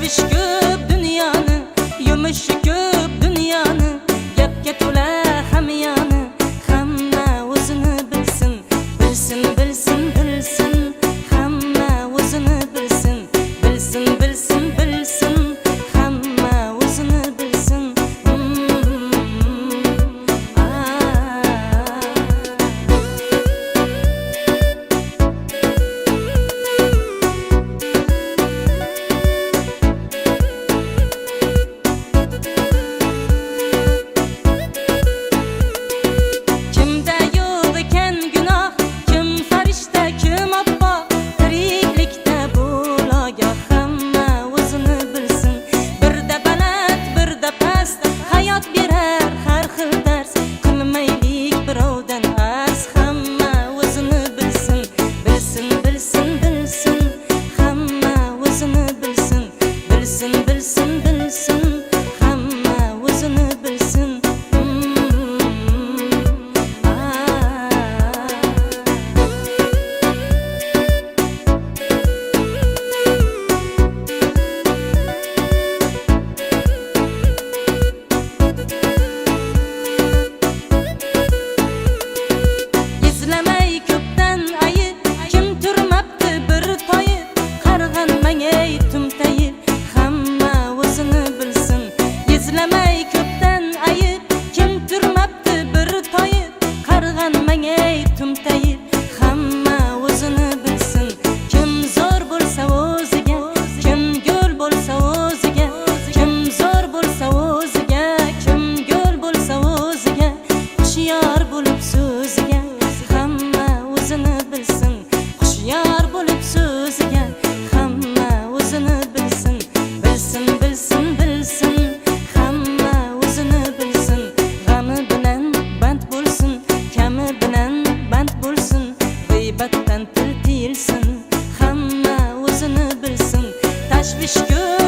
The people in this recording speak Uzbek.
tashvish ko'p dunyoni, yumushi ko'p dunyoni, gapga to'la hamyoni. Hamma o'zini bilsin, bilsin, bilsin, bilsin. Hamma o'zini bilsin, bilsin, bilsin, bilsin. Hamma o'zini bilsin. Kimda yo'q ekan gunoh, kim farishta, kim obbo, tiriklikda bo'logoh. Hamma o'zini bilsin. Birda baland, birda past, hayot berar har xil dars. Qilmaylik birovdan as, hamma o'zini bilsin, bilsin, bilsin, bilsin. Hamma o'zini bilsin, bilsin, bilsin, bilsin. Hamma o'zini bilsin. Izlamay ko'pdan ayib, kim turmabdi bir toyib, qarg'anmangay tumtayib. Hamma o'zini bilsin. Izlamay ko'pdan ayib, kim turmabdi bir toyib, qarg'anmangay tumtayib. Hamma o'zini bilsin. Kim zo'r bo'lsa o'ziga, kim go'l bo'lsa o'ziga, kim zo'r bo'lsa o'ziga, kim go'l bo'lsa o'ziga, hushyor bo'lib so'ziga. Hamma o'zini bilsin, hushyor bo'lib so'ziga. Hamma o'zini bilsin, bilsin, bilsin, bilsin. Hamma o'zini bilsin. G'ami bilan band bo'lsin, kami bilan band bo'lsin, g'iybatdan til tiyilsin. Hamma o'zini bilsin. Tashvish ko'p